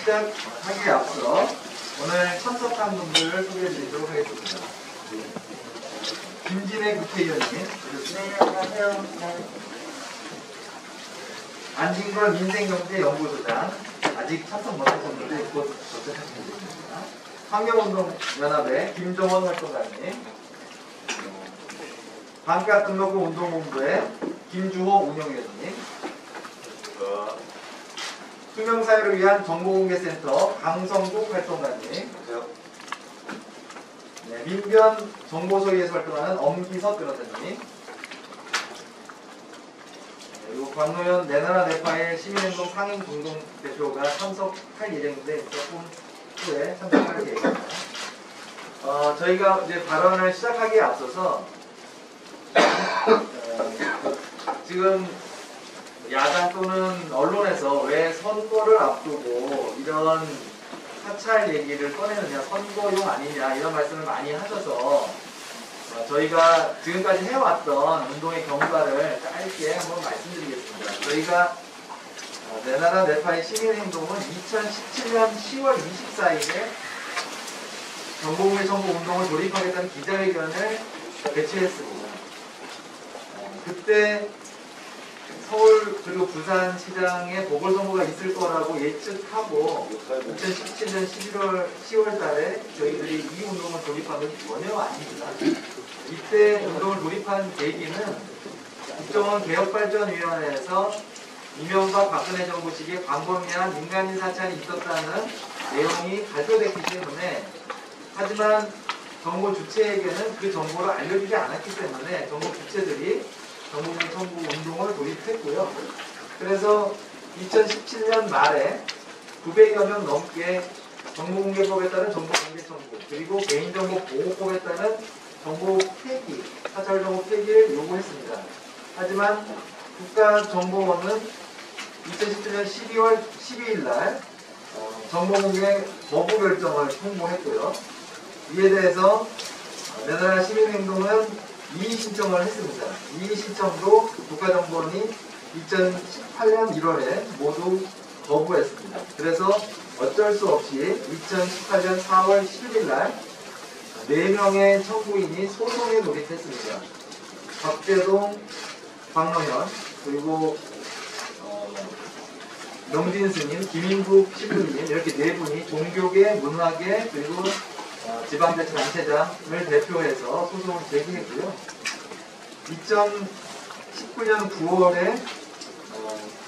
시작하기에 앞서 오늘 참석한 분들을 소개해드리도록 하겠습니다. 김진애 국회의원님, 네, 안녕하세요. 네. 안진걸 민생경제연구소장, 아직 참석 못하신 분들 곧 도착하시면 됩니다. 환경운동연합의 김종원 활동가님, 반값등록금 운동본부의 김주호 운영위원님, 투명사회를 위한 정보공개센터 강성국 활동가님, 네, 민변 정보소위에서 활동하는 엄기석 변호사님, 그리고 광노현 내나라 내파의 시민행동 상임 공동대표가 참석할 예정인데 조금 후에 참석할 계획입니다. 저희가 이제 발언을 시작하기에 앞서서 지금 야당 또는 언론에서 왜 선거를 앞두고 이런 사찰 얘기를 꺼내느냐, 선거용 아니냐 이런 말씀을 많이 하셔서 저희가 지금까지 해왔던 운동의 경과를 짧게 한번 말씀드리겠습니다. 저희가 내나라 내파의 시민행동은 2017년 10월 24일에 정보공개 정보 운동을 돌입하겠다는 기자회견을 개최했습니다. 그때 서울 그리고 부산시장에 보궐선거가 있을 거라고 예측하고 2017년 10월 달에 저희들이 이 운동을 돌입한 것이 전혀 아닙니다. 이때 운동을 돌입한 계기는 국정원 개혁발전위원회에서 이명박 박근혜 정부 시기에 광범위한 민간인 사찰이 있었다는 내용이 발표됐기 때문에, 하지만 정보 주체에게는 그 정보를 알려주지 않았기 때문에 정보 주체들이 정보공개 청구 운동을 돌입했고요. 그래서 2017년 말에 900여 명 넘게 정보공개법에 따른 정보공개 청구, 그리고 개인정보 보호법에 따른 정보 폐기, 사찰 정보 폐기를 요구했습니다. 하지만 국가정보원은 2017년 12월 12일 날 정보공개 거부 결정을 통보했고요. 이에 대해서 내나라 시민행동은 이의 신청을 했습니다. 이의 신청도 국가정보원이 2018년 1월에 모두 거부했습니다. 그래서 어쩔 수 없이 2018년 4월 10일 날 4명의 청구인이 소송에 돌입했습니다. 박재동, 박노현, 그리고 명진스님, 김인국 신부님, 이렇게 4분이 종교계, 문화계, 그리고 지방자치단체장을 대표해서 소송을 제기했고요. 2019년 9월에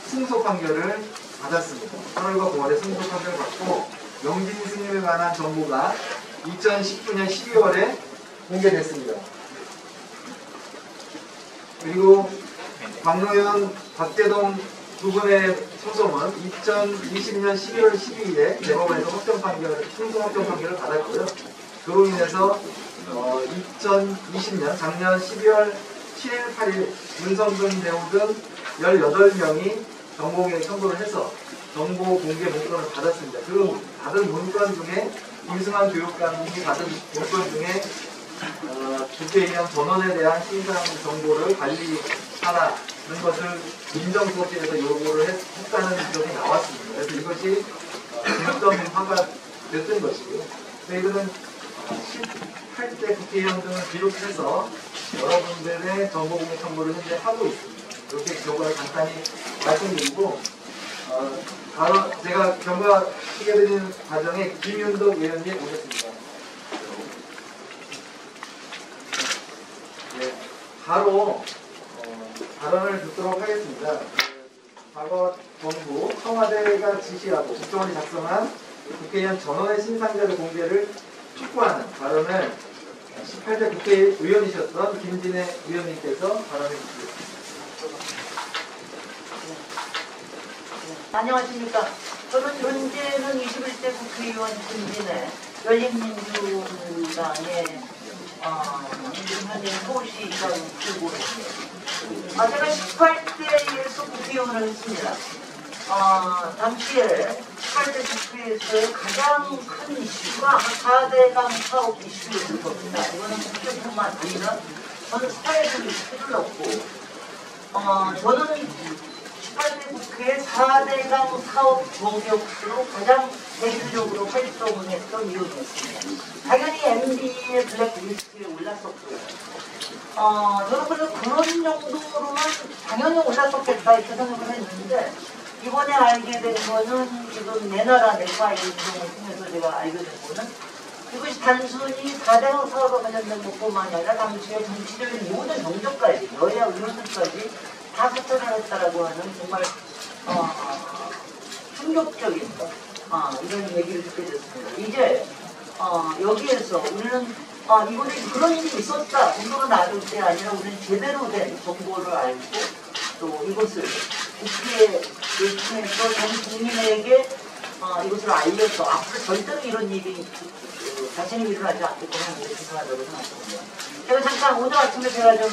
승소 판결을 받았습니다. 8월과 9월에 승소 판결을 받고 명진 스님에 관한 정보가 2019년 12월에 공개됐습니다. 그리고 박노현, 박재동 두 분의 소송은 2020년 12월 12일에 대법원에서 승소 확정 판결을 받았고요. 그로 인해서 2020년 작년 12월 7일, 8일 문성근 배우 등 18명이 정보공개 청구를 해서 정보 공개 문건을 받았습니다. 그 받은 문건 중에 김승환 교육감이 받은 문건 중에 국회의원 전원에 대한 신상 정보를 관리하라는 것을 민정수석실에서 요구를 했다는 점이 나왔습니다. 그래서 이것이 쟁점화가 됐던 것이고요. 저희들은 18대 국회의원 등을 비롯해서 여러분들의 정보공개 청구를 현재 하고 있습니다. 이렇게 결과를 간단히 말씀드리고, 바로 제가 경과 소개드리는 과정에 김윤덕 의원님 오셨습니다. 네, 바로 발언을 듣도록 하겠습니다. 과거 정부 청와대가 지시하고 국정원이 작성한 국회의원 전원의 신상자료 공개를 촉구하는 발언을 18대 국회의원이셨던 김진애 의원님께서 발언해 주시겠습니다. 안녕하십니까. 저는 현재는 21대 국회의원 김진애, 열린민주당의 현재 서울시장 후보입니다. 제가 18대에서 국회의원을 했습니다. 당시에 18대 국회에서의 가장 큰 이슈가 4대강 사업 이슈였습니다. 이거는 국회뿐만 아니라 전 사회적 이슈를 넣고, 저는 18대 국회 국회 4대강 사업 저격수로 가장 대표적으로 활동을 했던 이유였습니다. 당연히 MB의 블랙리스트에 올랐었고요. 저는 그래서 그런 정도로는 당연히 올랐었겠다 이렇게 생각을 했는데, 이번에 알게 된 거는 지금 내 나라 내과 일정을 통해서 제가 알게 된 거는, 이것이 단순히 4대강 사업과 관련된 것뿐만 아니라 당시에 정치적인 모든 정적까지, 여야 의원들까지 다 사찰을 했다라고 하는 정말 충격적인 이런 얘기를 듣게 됐습니다. 이제 여기에서 우리는 이번에 그런 일이 있었다 정도로 놔둘 때 아니라, 우리는 제대로 된 정보를 알고 또 이것을 국회를 통해서 전 국민에게 이것을 알려서 앞으로 절대로 이런 일이 자신이 일어나지 않겠구나 이렇게 생각하다고 생각합니다. 제가 잠깐 오늘 아침에 제가 좀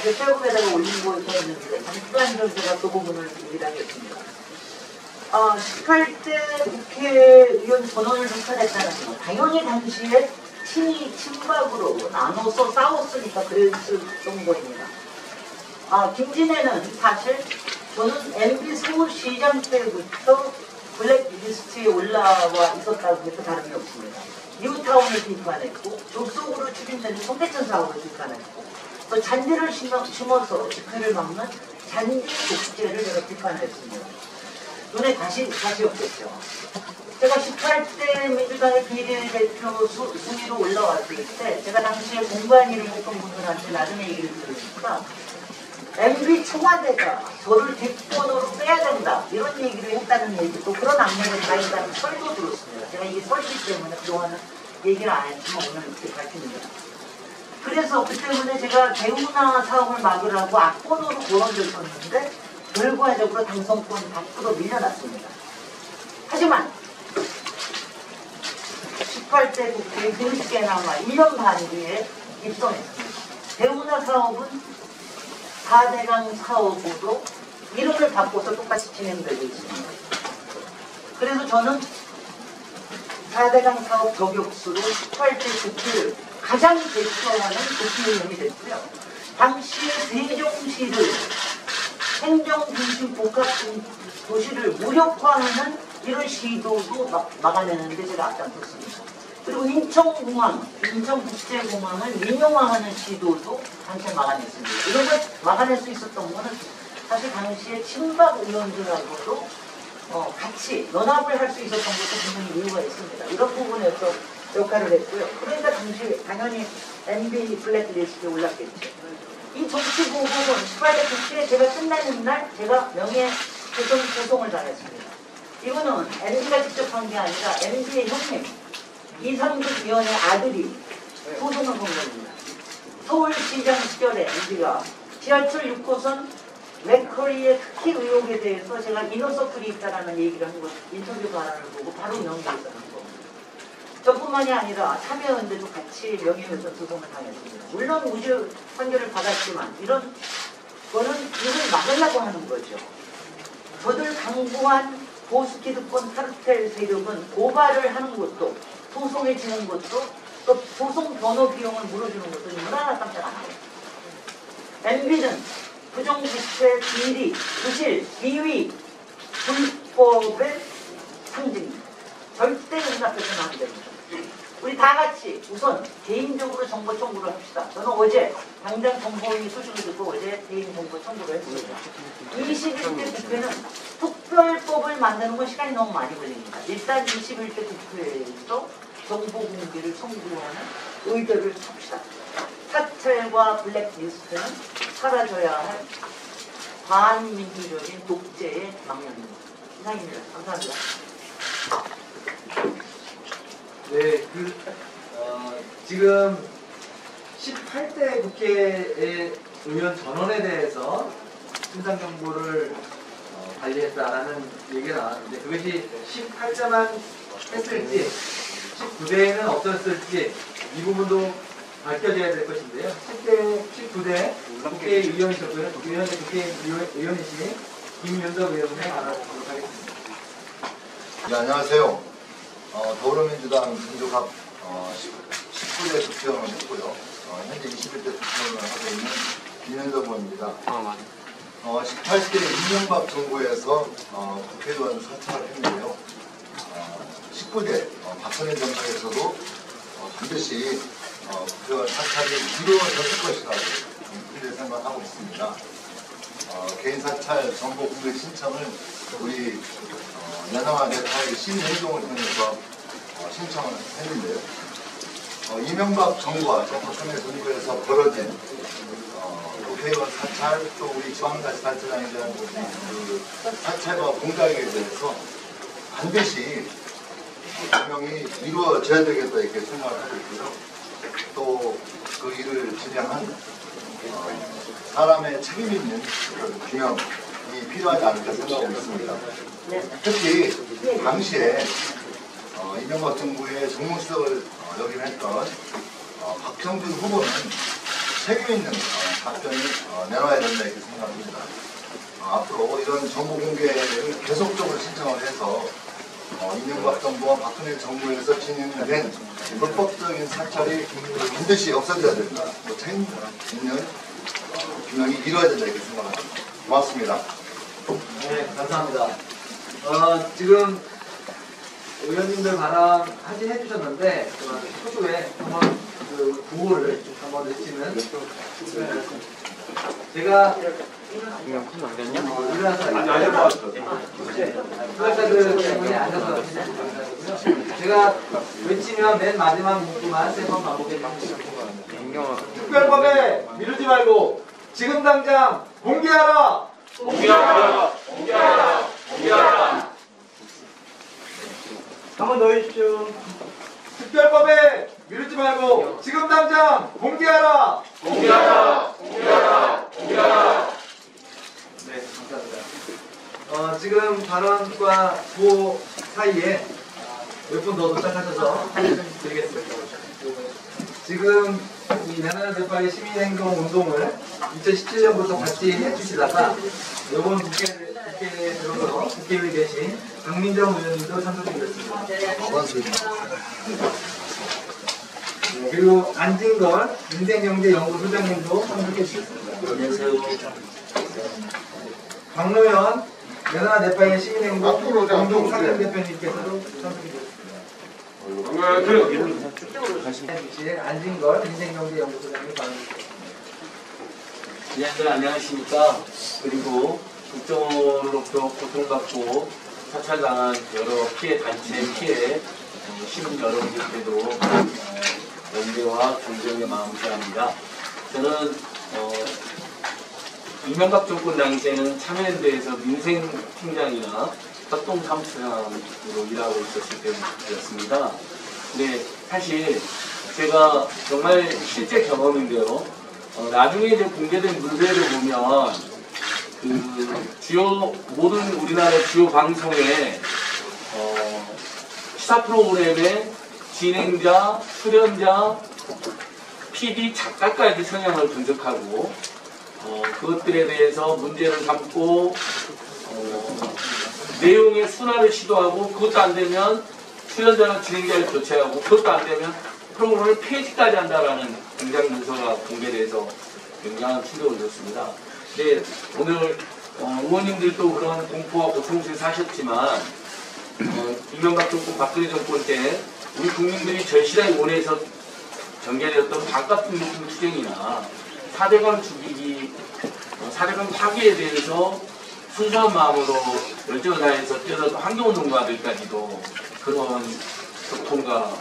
페이스북에다가 올린 거 있었는데, 잠깐 좀 제가 그 부분을 얘기를 하겠습니다. 18대 국회의원 전원을 불살했다는 거, 당연히 당시에 친박으로 나눠서 싸웠으니까 그랬던 거입니다. 김진애는 사실 저는 MB 서울시장 때부터 블랙리스트에 올라와 있었다고 해서 다름이 없습니다. 뉴타운을 비판했고, 좁속으로 추진되는 송대천 사업을 비판했고, 또 잔디를 심어서 집회를 막는 잔디 독재를 제가 비판했습니다. 눈에 다시 없겠죠. 제가 18대 민주당의 비례대표 순위로 올라왔을 때, 제가 당시에 공관 일을 했던 분들한테 나중에 얘기를 들으니까, MB 청와대가 저를 뒷번호로 빼야 된다 이런 얘기를 했다는 얘기, 또 그런 악명을 다닌다는 설도 들었습니다. 제가 이게 설이기 때문에 그동안은 얘기를 안 했지만 오늘 이렇게 밝힙니다. 그래서 그 때문에 제가 대우나 사업을 막으라고 악번호로 거론됐었는데, 결과적으로 당선권 밖으로 밀려났습니다. 하지만 18대 국회에 힘있게나마 1년 반 뒤에 입성했습니다. 대우나 사업은 4대강 사업으로 이름을 바꿔서 똑같이 진행되고 있습니다. 그래서 저는 4대강 사업 저격수로 18대 국회를 가장 대표하는 국회의원이 됐고요. 당시에 세종시를 행정중심 복합도시를 무력화하는 이런 시도도 막아내는데 제가 앞장섰습니다. 그리고 인천국제공항을 민영화하는 시도도 한참 막아냈습니다. 이런 걸 막아낼 수 있었던 것은 사실 당시에 친박 의원들하고도 같이 연합을 할 수 있었던 것도 분명히 이유가 있습니다. 이런 부분에서 역할을 했고요. 그러니까 당시 당연히 MB 블랙리스트에 올랐겠죠. 이 정치 보복은 18대 국회에 제가 끝나는 날 제가 명예훼손 소송을 당했습니다. 이거는 MB가 직접 한 게 아니라 MB의 형님 이상득 의원의 아들이 소송을 건 겁니다. 서울시장 시절에 MB가 지하철 6호선 맥커리의 특히 의혹에 대해서 제가 이너서클이 있다라는 얘기를 한 것, 인터뷰 발언을 보고 바로 명예훼손 한 겁니다. 저뿐만이 아니라 참여연대도 같이 명예훼손 소송을 당했습니다. 물론 우주 판결을 받았지만 이런 거는 이걸 막으려고 하는 거죠. 저들 강구한 보수기득권 카르텔 세력은 고발을 하는 것도, 소송에 지는 것도, 또 소송 변호 비용을 물어주는 것도 얼마나 깜짝 안 해요. MB는 부정부패, 비리, 부실, 비위, 불법의 상징입니다. 절대 용납해서는 안 됩니다. 우리 다 같이 우선 개인적으로 정보 청구를 합시다. 저는 어제 당장 정보위 소식을 듣고 어제 개인 정보 청구를 했습니다. 21대 국회는 특별법을 만드는 건 시간이 너무 많이 걸립니다. 일단 21대 국회에서 정보 공개를 청구하는 의결을 합시다. 사찰과 블랙리스트는 사라져야 할 반민주적인 독재의 망령입니다. 이상입니다. 감사합니다. 네, 지금 18대 국회의 의원 전원에 대해서 신상 정보를 관리했다라는 얘기가 나왔는데, 그것이 18자만 했을지 19대에는 없었을지 이 부분도 밝혀져야 될 것인데요. 19대 국회의원이셨고요. 국회의원의 국회의원이신 김윤석 의원을 알아보도록 하겠습니다. 네, 안녕하세요. 더불어민주당 중도갑 19대 국회의원을 했고요. 현재 21대 국회의원을 하고 있는 김현석 의원입니다. 18대 이명박 정부에서 국회의원 사찰을 했는데요. 19대 박근혜 정부에서도 반드시 국회의원 사찰이 이루어졌을 것이라고 그렇게 생각하고 있습니다. 개인 사찰 정보 공개 신청을 우리 연영화 대파의 시민행동을 통해서 신청을 했는데요. 이명박 정부와 박근혜 정부에서 벌어진 국회의원 사찰, 또 우리 지방자치단체장에 대한 그 사찰과 공작에 대해서 반드시 규명이 이루어져야 되겠다 이렇게 생각을 하고 있고요. 또 그 일을 진행한 사람의 책임 있는 그런 규명이 필요하지 않을까 생각하고 있습니다. 특히 당시에 이명박 정부의 정무수석을 역임했던 박형준 후보는 책임 있는 답변을 내놔야 된다 이렇게 생각합니다. 앞으로 이런 정보 공개를 계속적으로 신청을 해서 이명박 정부와 박근혜 정부에서 진행된 불법적인 사찰이 반드시 없어져야 된다. 책임 있는 규명이 이루어야 된다 이렇게 생각합니다. 고맙습니다. 네, 감사합니다. 지금 의원님들 발언 하긴 해주셨는데 후에 한번 그 구호를 한번 외치는 제가 제가 외치면 맨 마지막 문구만 세 번 반복해주겠습니다. 특별법에 미루지 말고 지금 당장 공개하라! 공개하라! 공개하라! 공개하라! 한 번 더 해주십시오. 특별법에 미루지 말고 지금 당장 공개하라! 공개하라! 공개하라! 공개하라! 네, 감사합니다. 지금 발언과 구호 사이에 몇 분 더 도착하셔서 드리겠습니다. 지금 이 내나라 대파의 시민행동 운동을 2017년부터 같이 해주시다가 이번 국회에 들어서 국회의원이 되신 강민정 의원님도 참석해주셨습니다. 그리고 안진걸 인생경제연구소장님도 참석해주셨습니다. 안녕하세요. 박노현 내나라 대파의 시민행동 공동 상임대표님께서도 참석해주셨습니다. 안진걸 인생경제연구소장님 반갑습니다. 네, 안녕하십니까. 그리고 국정으로부터 고통받고 사찰당한 여러 피해 단체, 피해 시민 여러분들께도 연대와 존경의 마음을 표합니다. 저는 이명박 정권 당시에는 참여연대에서 민생팀장이나 협동사무처장으로 일하고 있었을 때였습니다. 근데 사실 제가 정말 실제 경험인데요. 나중에 이제 공개된 문제를 보면 그 주요 모든 우리나라 주요 방송의 시사 프로그램의 진행자, 출연자, PD, 작가까지 성향을 분석하고 그것들에 대해서 문제를 삼고 내용의 순화를 시도하고 그것도 안 되면 출연자나 진행자를 교체하고 그것도 안 되면 프로그램을 폐지까지 한다라는 굉장히 문서가 공개돼서 굉장한 충격을 줬습니다. 네, 오늘 의원님들도 그런 공포와 고통 속에 사셨지만 이명박 정권, 박근혜 정권 때 우리 국민들이 절실하게 원해서 전개되었던 반값 중립 투쟁이나 4대강 죽이기, 4대강 파기에 대해서 순수한 마음으로 열정을 다해서 뛰어들었던 환경운동가들까지도 그런 고통과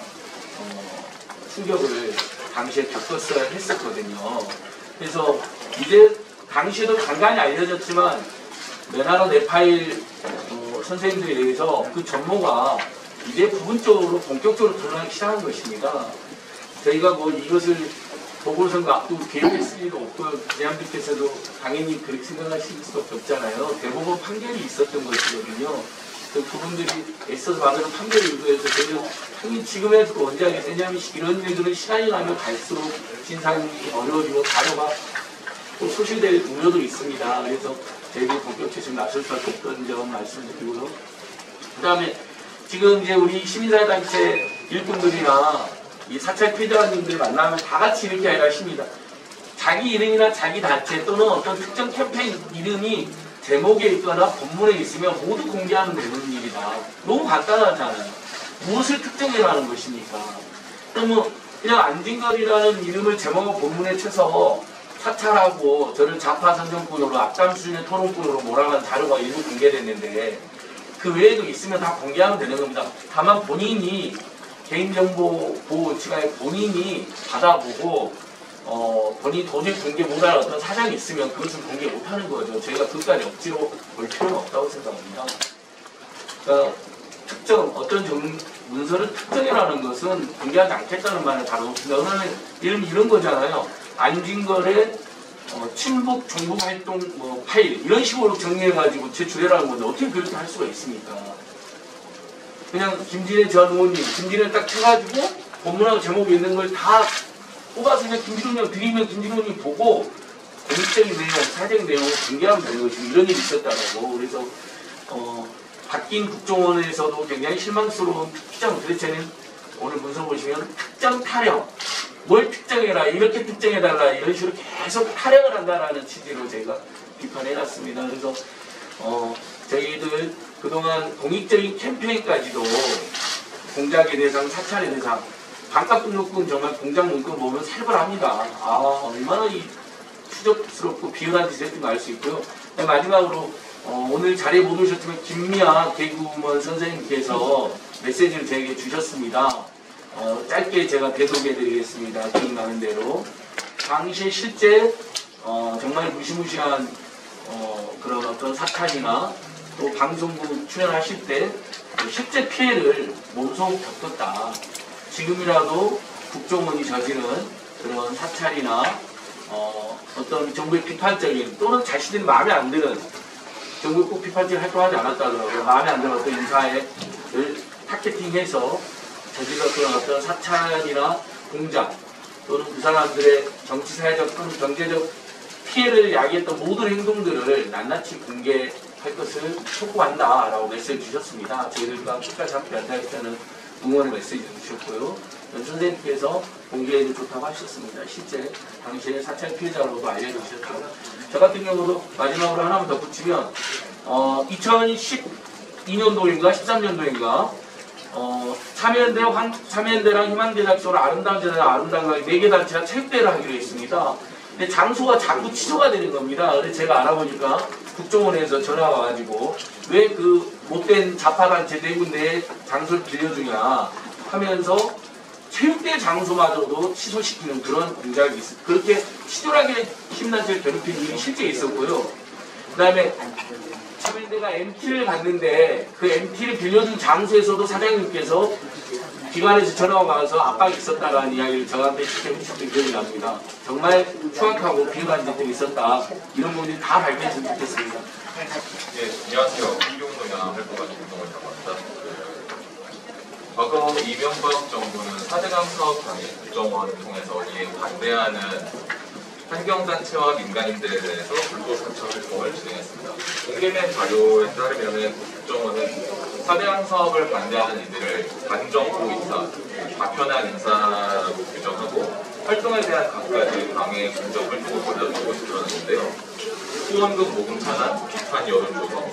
충격을 당시에 겪었어야 했었거든요. 그래서 이제 당시에도 간간히 알려졌지만 내나라 내파일 선생님들에 대해서 그 전모가 이제 부분적으로 본격적으로 드러나기 시작한 것입니다. 저희가 뭐 이것을 보궐선거 앞두고 계획했을 리도 없고 대한민국에서도 당연히 그렇게 생각하실 수밖에 없잖아요. 대법원 판결이 있었던 것이거든요. 그분들이 애써서 만드는 판결을 의도해서 저희는 당연히 지금에서 언제 하겠어요. 왜냐하면 이런 일들은 시간이 가면 갈수록 진상이 어려워지고 자료가 또 소실될 우려도 있습니다. 그래서 저희들이 본격적으로 지금 나설 수밖에 없던 점 말씀드리고요. 그 다음에 지금 이제 우리 시민사회단체 일꾼들이나 이 사찰 피해자님들 만나면 다 같이 이렇게 하십니다. 자기 이름이나 자기 단체 또는 어떤 특정 캠페인 이름이 제목에 있거나 본문에 있으면 모두 공개하면 되는 일이다. 너무 간단하잖아요. 무엇을 특정해라는 것입니까? 그러면 그냥 안진걸이라는 이름을 제목과 본문에 쳐서 사찰하고 저를 좌파 선정꾼으로 악담 수준의 토론꾼으로 몰아간 자료가 일부 공개됐는데 그 외에도 있으면 다 공개하면 되는 겁니다. 다만 본인이 개인정보 보호 원칙하에 본인이 받아보고 본인이 도저히 공개 못할 어떤 사정이 있으면 그것을 공개 못하는 거죠. 저희가 그까지 억지로 볼 필요는 없다고 생각합니다. 그러니까 특정 어떤 문서를 특정이라는 것은 공개하지 않겠다는 말을 바로 그러면 이런 거잖아요. 안진걸의 친북 종북 활동 파일 이런 식으로 정리해가지고 제출해라는 건데 어떻게 그렇게 할 수가 있습니까? 그냥 김진애 전 의원님 김진애 딱 쳐가지고 본문하고 제목에 있는 걸 다 뽑아서 그냥 김진호 드리면 김진호 의원님 보고 공식적인 내용, 사정 내용을 공개하면 되는 것이고 이런 일이 있었다고. 그래서 바뀐 국정원에서도 굉장히 실망스러운 특정 도대체는 오늘 문서 보시면 특정 타령 뭘 특정해라 이렇게 특정해달라 이런 식으로 계속 타령을 한다라는 취지로 제가 비판해놨습니다. 그래서 저희들 그동안 공익적인 캠페인까지도 공작의 대상, 사찰의 대상 반값 등록금 정말 공작 문건 보면 살벌합니다. 얼마나 이 추접스럽고 비열한 짓을 했던 거 알 수 있고요. 마지막으로 오늘 자리에 못 오셨지만 김미아 개구먼 선생님께서 메시지를 저에게 주셨습니다. 짧게 제가 대독해드리겠습니다. 기억나는 대로. 당시에 실제 정말 무시무시한 그런 어떤 사탄이나 또 방송국 출연하실 때 실제 피해를 몸소 겪었다. 지금이라도 국정원이 저지른 그런 사찰이나 어떤 정부의 비판적인 또는 자신들이 마음에 안 드는 정부에 꼭 비판적인 활동하지 않았다더라고요. 마음에 안 드는 어떤 인사를 타겟팅해서 저질렀던 어떤 사찰이나 공작 또는 그 사람들의 정치, 사회적 또는 경제적 피해를 야기했던 모든 행동들을 낱낱이 공개할 것을 촉구한다라고 메시지 주셨습니다. 저희들과 끝까지 함께 한다는 응원의 메시지 주셨고요. 선생님께서 공개해도 좋다고 하셨습니다. 실제 당시에 사찰 피해자로도 알려주셨고 저 같은 경우도 마지막으로 하나만 덧붙이면 2012년도인가 13년도인가 참여연대랑 희망제작소랑 아름다운 재단, 아름다운 가게 4개 단체가 체육대회를 하기로 했습니다. 근데 장소가 자꾸 취소가 되는 겁니다. 그래서 제가 알아보니까 국정원에서 전화가 와가지고 왜 그 못된 좌파단체 4군데 장소를 빌려주냐 하면서 체육대회 장소마저도 취소시키는 그런 공작이 있습니다. 그렇게 치졸하게 시민단체를 괴롭힌 일이 실제 있었고요. 그 다음에 참여연대가 MT를 갔는데 그 MT를 빌려준 장소에서도 사장님께서 기관에서 전화가 와서 압박이 있었다라는 이야기를 저한테 직접 해주셨던 기억이 납니다. 정말 추악하고 비열한 짓들이 있었다. 이런 부분들이 다 밝혀졌으면 좋겠습니다. 네, 안녕하세요. 환경운동이나 활동가 김동원이라고 합니다. 과거 이명박 정부는 4대강 사업 당일 국정원을 통해서 이에 반대하는 환경단체와 민간인들에 대해서 불법 사찰 활동을 진행했습니다. 공개된 자료에 따르면 국정원은 4대강 사업을 반대하는 이들을 반정부 인사, 좌편한 인사라고 규정하고 활동에 대한 각가지 방해, 공적 활동을 벌여준 것이 드러났는데요. 후원금 모금 찬안, 비판 여론 조성,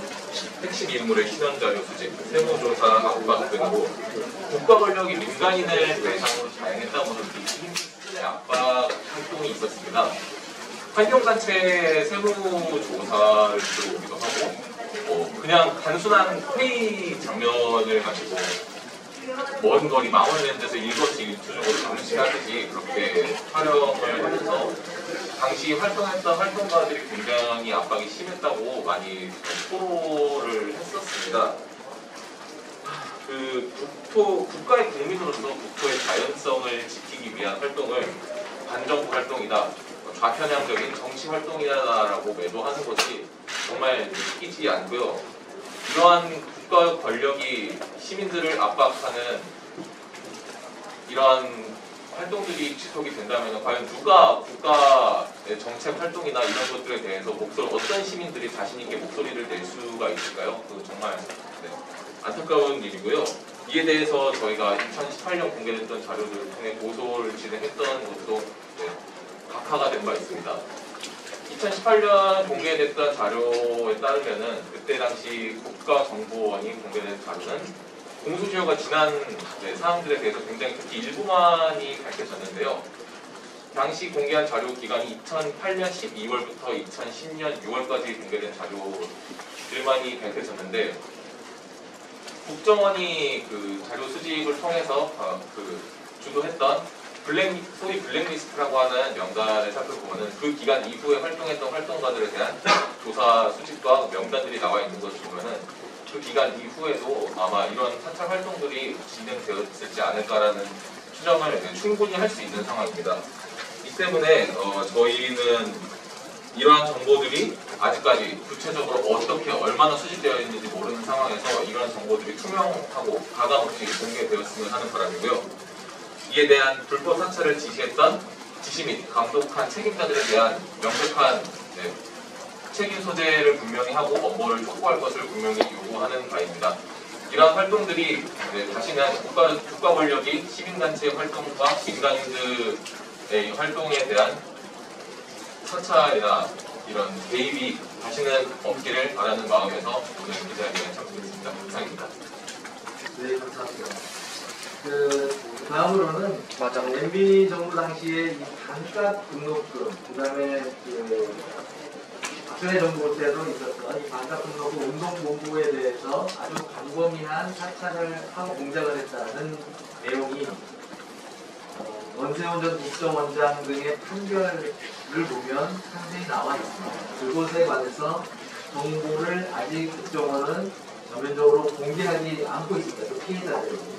핵심 인물의 신원자료 수집, 세무조사 압박 등으로 국가 권력이 민간인을 대상으로 자행했다고는 수준의 압박 활동이 있었습니다. 환경단체 세무조사를 들어오기도 하고 그냥 단순한 회의 장면을 가지고 먼 거리 망원을 낸 데서 일거수일투족으로 감시하듯이 그렇게 촬영을 하면서 당시 활동했던 활동가들이 굉장히 압박이 심했다고 많이 토로를 했었습니다. 국가의 국민으로서 국토의 자연성을 지키기 위한 활동을 반정부 활동이다, 좌편향적인 정치 활동이다라고 매도하는 것이 정말 믿기지 않고요. 이러한 국가 권력이 시민들을 압박하는 이러한 활동들이 지속이 된다면 과연 누가 국가의 정책 활동이나 이런 것들에 대해서 어떤 시민들이 자신 있게 목소리를 낼 수가 있을까요? 정말 안타까운 일이고요. 이에 대해서 저희가 2018년 공개됐던 자료들을 통해 고소를 진행했던 것도 악화가 된 바 있습니다. 2018년 공개됐던 자료에 따르면은 그때 당시 국가정보원이 공개된 자료는 공소시효가 지난 사항들에 대해서 굉장히 특히 일부만이 밝혀졌는데요. 당시 공개한 자료 기간이 2008년 12월부터 2010년 6월까지 공개된 자료들만이 밝혀졌는데 국정원이 그 자료 수집을 통해서 주도했던 소위 블랙리스트라고 하는 명단을 살펴보면 그 기간 이후에 활동했던 활동가들에 대한 조사 수집과 명단들이 나와 있는 것을 보면은 그 기간 이후에도 아마 이런 사찰 활동들이 진행되었을지 않을까라는 추정을 충분히 할 수 있는 상황입니다. 이 때문에 저희는 이러한 정보들이 아직까지 구체적으로 어떻게 얼마나 수집되어 있는지 모르는 상황에서 이러한 정보들이 투명하고 가감없이 공개되었으면 하는 바람이고요. 이에 대한 불법 사찰을 지시했던 지시 및 감독한 책임자들에 대한 명백한 책임 소재를 분명히 하고 엄벌을 촉구할 것을 분명히 요구하는 바입니다. 이러한 활동들이 다시는 국가 권력이 시민단체의 활동과 민간인들의 활동에 대한 사찰이나 이런 개입이 다시는 없기를 바라는 마음에서 오늘 기자회견에 참석했습니다. 이상입니다. 네, 감사합니다. 다음으로는 MB 정부 당시에 이 반값 등록금, 그다음에 박근혜 정부 때도 있었던 이 반값 등록금 운동본부에 대해서 아주 광범위한 사찰을 하고 공작을 했다는 내용이 원세훈 전 국정원장 등의 판결을 보면 상세히 나와 있습니다. 그것에 관해서 정보를 아직 국정원은 전면적으로 공개하지 않고 있습니다. 그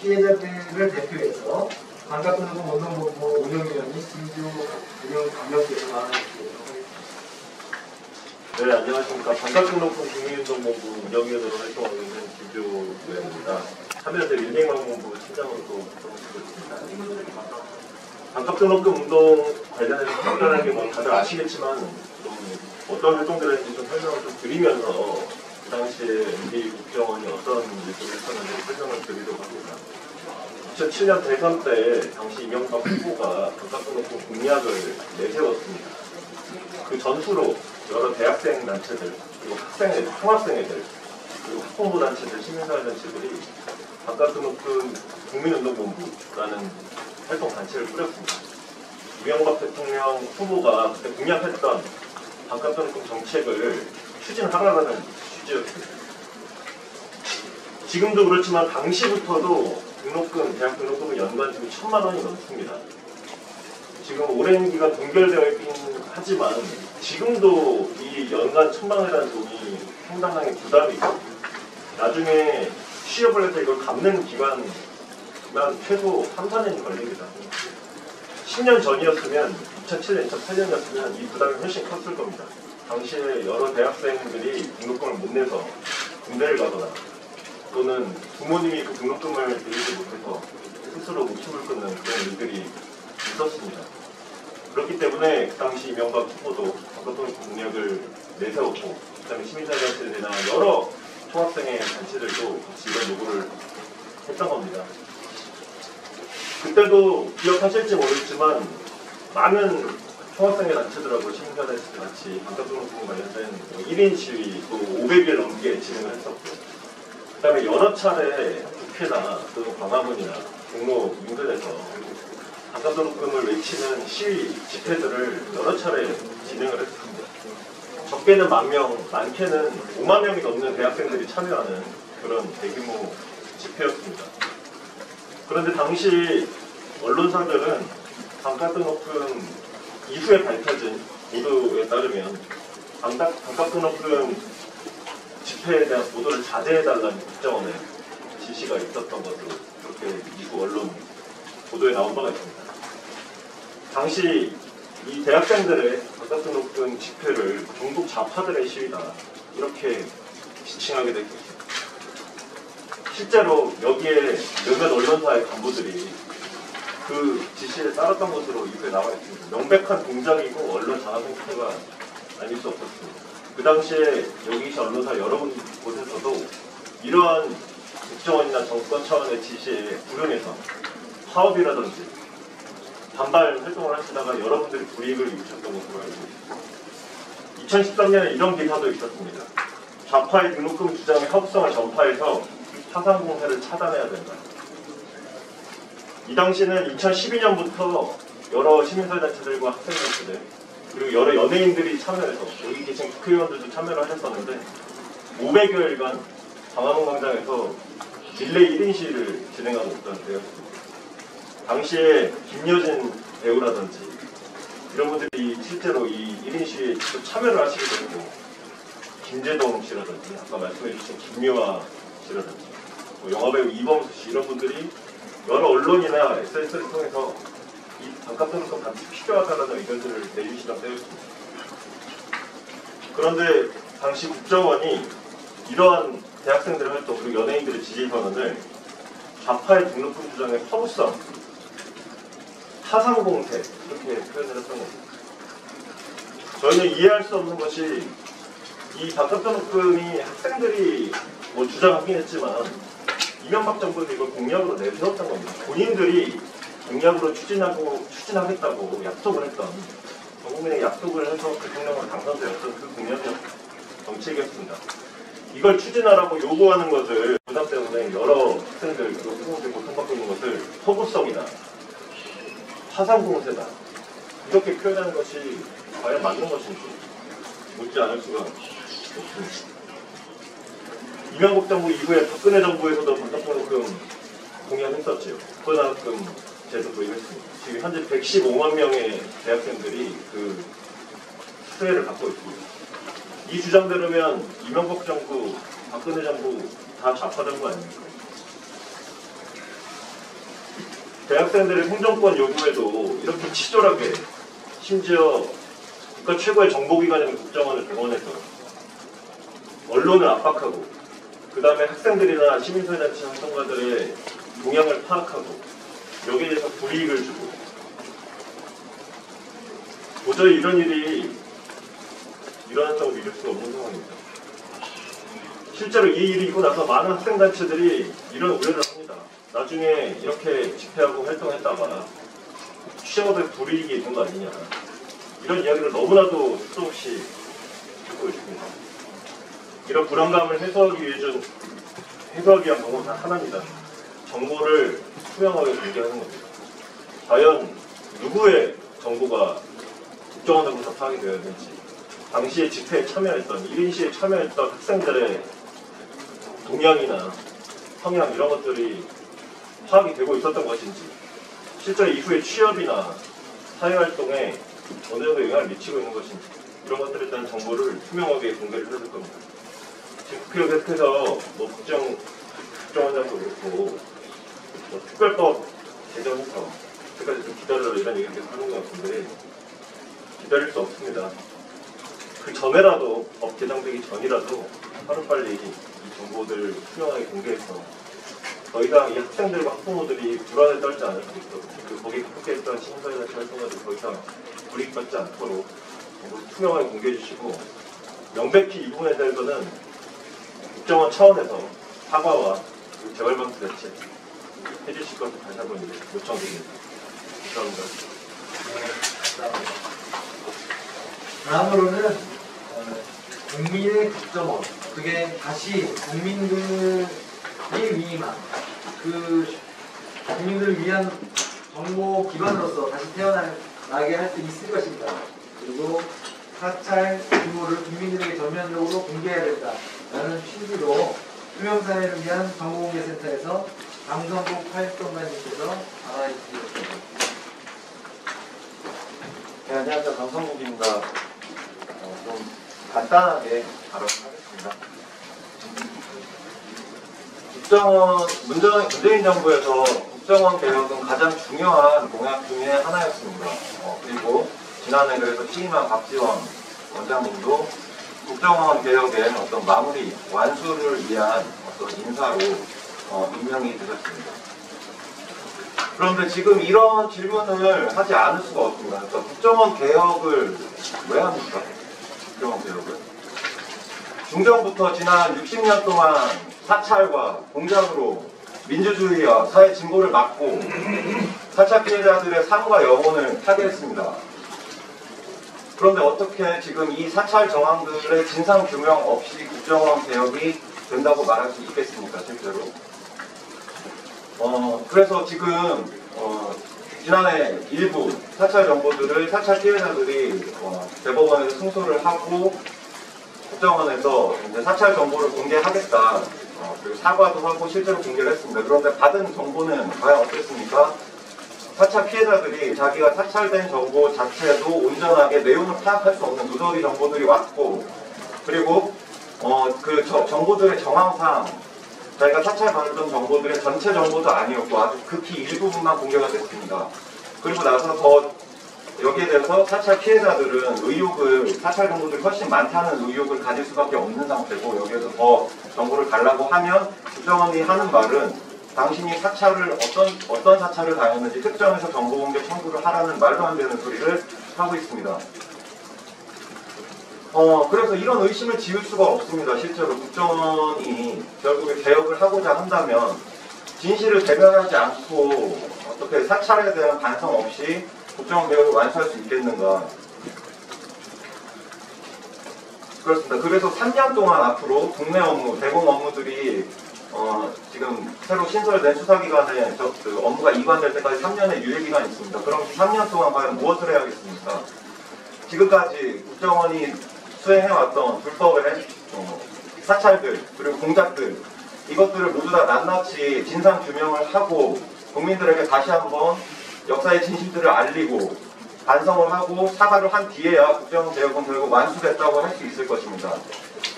피해자들을 대표해서 반값등록금 운동본부 운영위원이 김주 운영감독께서 말씀해주시겠습니다. 네, 안녕하십니까. 반값등록금 국민운동본부 운영위원으로 활동하고 있는 김주입니다. 참여연대 민생방문부 팀장으로도 활동하고 있습니다. 반값등록금 운동 관련해서 간단하게 뭐 다들 아시겠지만 좀 어떤 활동들을 했는지 좀 설명을 좀 드리면서 그 당시에 MB 국정원이 어떤 일들을 했었는지 설명을 드리려고 합니다. 2007년 대선 때 당시 이명박 후보가 반값등록금 공약을 내세웠습니다. 그 전수로 여러 대학생 단체들, 그리고 학생애들, 총학생회들, 그리고 학부모 단체들, 시민사회 단체들이 반값등록금 국민운동본부라는 활동 단체를 꾸렸습니다. 이명박 대통령 후보가 그때 공약했던 반값등록금 정책을 추진하라는 취지였습니다. 지금도 그렇지만 당시부터도 등록금, 대학 등록금은 연간 지금 1,000만 원이 넘습니다. 지금 오랜 기간 동결되어 있긴 하지만 지금도 이 연간 1,000만 원이라는 돈이 상당하게 부담이 있고 나중에 취업을 해서 이걸 갚는 기간만 최소 3, 4년이 걸립니다. 10년 전이었으면 2007년, 2008년이었으면 이 부담이 훨씬 컸을 겁니다. 당시에 여러 대학생들이 등록금을 못 내서 군대를 가거나 또는 부모님이 그 등록금을 내지 못해서 스스로 목숨을 끊는 그런 일들이 있었습니다. 그렇기 때문에 그 당시 이명박 후보도 반값등록금 공약을 내세웠고 그다음에 시민사회단체들이나 여러 총학생회 단체들도 같이 이런 요구를 했던 겁니다. 그때도 기억하실지 모르겠지만 많은 총학생회 단체들하고 시민사회단체들 같이 반값등록금 관련된 1인 시위 또 500일 넘게 진행을 했었고 그 다음에 여러 차례 국회나 또 광화문이나 종로 인근에서 반값등록금을 외치는 시위 집회들을 여러 차례 진행을 했습니다. 적게는 10,000명, 많게는 5만 명이 넘는 대학생들이 참여하는 그런 대규모 집회였습니다. 그런데 당시 언론사들은 반값등록금 이후에 밝혀진 보도에 따르면 반값등록금 집회에 대한 보도를 자제해달라는 국정원의 지시가 있었던 것으로 그렇게 미국 언론 보도에 나온 바가 있습니다. 당시 이 대학생들의 반값등록금 집회를 종북 좌파들의 시위다 이렇게 지칭하게 됐습니다. 실제로 여기에 몇몇 언론사의 간부들이 그 지시에 따랐던 것으로 이후에 나와 있습니다. 명백한 동작이고 언론 장악 행태가 아닐 수 없었습니다. 그 당시에 여기 계신 언론사 여러 곳에서도 이러한 국정원이나 정권 차원의 지시에 불응해서 파업이라든지 반발 활동을 하시다가 여러분들이 불이익을 입으셨던 것으로 알고 있습니다. 2013년에 이런 기사도 있었습니다. 좌파의 등록금 주장의 허브성을 전파해서 사상공세를 차단해야 된다. 이 당시는 2012년부터 여러 시민사회단체들과 학생단체들 그리고 여러 연예인들이 참여해서 여기 계신 국회의원들도 참여를 하셨었는데 500여일간 광화문 광장에서 릴레이 1인 시위를 진행하고 있던 때였습니다. 당시에 김여진 배우라든지 이런 분들이 실제로 이 1인 시위에 직접 참여를 하시게 되고 김재동 씨라든지 아까 말씀해 주신 김유아 씨라든지 영화배우 이범수 씨 이런 분들이 여러 언론이나 SNS를 통해서 이 반값등록금 반드시 필요하다라는 의견들을 내주시던 때였습니다. 그런데 당시 국정원이 이러한 대학생들의 활동 그리고 연예인들의 지지 선언을 좌파의 등록금 주장의 허무성, 사상공세 이렇게 표현을 했던 겁니다. 저희는 이해할 수 없는 것이 이 반값등록금이 학생들이 뭐 주장하긴 했지만 이명박 정부는 이걸 공약으로 내세웠던 겁니다. 본인들이 공약으로 추진하겠다고 약속을 했던 전 국민의 약속을 해서 대통령으로 당선되었던 그 공약의 정책이었습니다. 이걸 추진하라고 요구하는 것을 부담 때문에 여러 학생들 그리고 후보들이 고통받고 있는 것을 허구성이다, 사상공세다 이렇게 표현하는 것이 과연 맞는 것인지 묻지 않을 수가 없습니다. 이명박 정부 이후에 박근혜 정부에서도 반값등록금 공약했었지요. 고등학금 제도 도입했습니다. 지금 현재 115만 명의 대학생들이 그 수혜를 갖고 있습니다. 이 주장대로면 이명박 정부, 박근혜 정부 다 좌파 정부 아닙니까? 대학생들의 행정권 요구에도 이렇게 치졸하게 심지어 국가 최고의 정보기관인 국정원을 동원해서 언론을 압박하고 그 다음에 학생들이나 시민사회단체 활동가들의 동향을 파악하고 여기에 대해서 불이익을 주고 도저히 이런 일이 일어난다고 믿을 수가 없는 상황입니다. 실제로 이 일이 있고 나서 많은 학생단체들이 이런 우려를 합니다. 나중에 이렇게 집회하고 활동했다가 취재원들 불이익이 있는 거 아니냐 이런 이야기를 너무나도 수도 없이 듣고 있습니다. 이런 불안감을 해소하기 위한 방법은 단 하나입니다. 정보를 투명하게 공개하는 겁니다. 과연 누구의 정보가 국정원으로부터 파악이 되었는지, 당시에 집회에 참여했던, 1인 시에 참여했던 학생들의 동향이나 성향 이런 것들이 파악이 되고 있었던 것인지, 실제로 이후에 취업이나 사회활동에 어느 정도 영향을 미치고 있는 것인지 이런 것들에 대한 정보를 투명하게 공개를 해줄 겁니다. 지금 국회가 계속해서 국정원장도 그렇고 특별법 제정해서 그때까지 좀 기다려라 이런 얘기를 계속 하는 것 같은데 기다릴 수 없습니다. 그 전에라도 법 개정되기 전이라도 하루빨리 이 정보들 투명하게 공개해서 더 이상 이 학생들과 학부모들이 불안에 떨지 않을 수 있도록 거기에 합격했던 시민사회단체 활동가들이 더 이상 불이익받지 않도록 정보를 투명하게 공개해 주시고 명백히 이 부분에 대해서는 국정원 차원에서 사과와 재발방지 대책 해주실 것을 다시 한번 요청드립니다. 감사합니다. 다음으로는 국민의 국정원, 그게 다시 국민들이 위임한 그 국민들을 위한 정보 기반으로서 다시 태어나게 할 수 있을 것입니다. 그리고 사찰 규모를 국민들에게 전면적으로 공개해야 된다라는 취지로 투명사회를 위한 정보공개센터에서 강성국 활동가님께서 알아해 주시겠습니다. 네, 안녕하세요. 강성국입니다. 좀 간단하게 발언하겠습니다. 국정원, 문재인 정부에서 국정원 개혁은 가장 중요한 공약 중에 하나였습니다. 그리고 지난해 그래서 취임한 박지원 원장님도 국정원 개혁의 어떤 마무리, 완수를 위한 어떤 인사로 임명이 되셨습니다. 그런데 지금 이런 질문을 하지 않을 수가 없습니다. 그래서 국정원 개혁을 왜 합니까? 국정원 개혁을? 중정부터 지난 60년 동안 사찰과 공작으로 민주주의와 사회 진보를 막고 사찰 피해자들의 삶과 영혼을 파괴했습니다. 그런데 어떻게 지금 이 사찰 정황들의 진상 규명 없이 국정원 개혁이 된다고 말할 수 있겠습니까, 실제로? 그래서 지금 지난해 일부 사찰 정보들을 사찰 피해자들이 대법원에서 승소를 하고 국정원에서 이제 사찰 정보를 공개하겠다. 그리고 사과도 하고 실제로 공개를 했습니다. 그런데 받은 정보는 과연 어떻습니까? 사찰 피해자들이 자기가 사찰된 정보 자체도 온전하게 내용을 파악할 수 없는 누더기 정보들이 왔고, 그리고 그 정보들의 정황상 자기가 사찰받았던 정보들의 전체 정보도 아니었고 아주 극히 일부분만 공개가 됐습니다. 그리고 나서 더 여기에 대해서 사찰 피해자들은 의혹을, 사찰 정보들이 훨씬 많다는 의혹을 가질 수밖에 없는 상태고, 여기에서 더 정보를 달라고 하면 국정원이 하는 말은 당신이 사찰을 어떤 사찰을 다녔는지 특정해서 정보 공개 청구를 하라는 말도 안 되는 소리를 하고 있습니다. 그래서 이런 의심을 지울 수가 없습니다. 실제로 국정원이 결국에 개혁을 하고자 한다면 진실을 대변하지 않고 어떻게 사찰에 대한 반성 없이 국정원 개혁을 완수할 수 있겠는가. 그렇습니다. 그래서 3년 동안 앞으로 국내 업무, 대공 업무들이 지금 새로 신설된 수사기관에 업무가 이관될 때까지 3년의 유예기간이 있습니다. 그럼 3년 동안 과연 무엇을 해야겠습니까? 지금까지 국정원이 수행해왔던 불법의 사찰들, 그리고 공작들, 이것들을 모두 다 낱낱이 진상 규명을 하고 국민들에게 다시 한번 역사의 진실들을 알리고 반성을 하고 사과를 한 뒤에야 국정개혁은 결국 완수됐다고 할 수 있을 것입니다.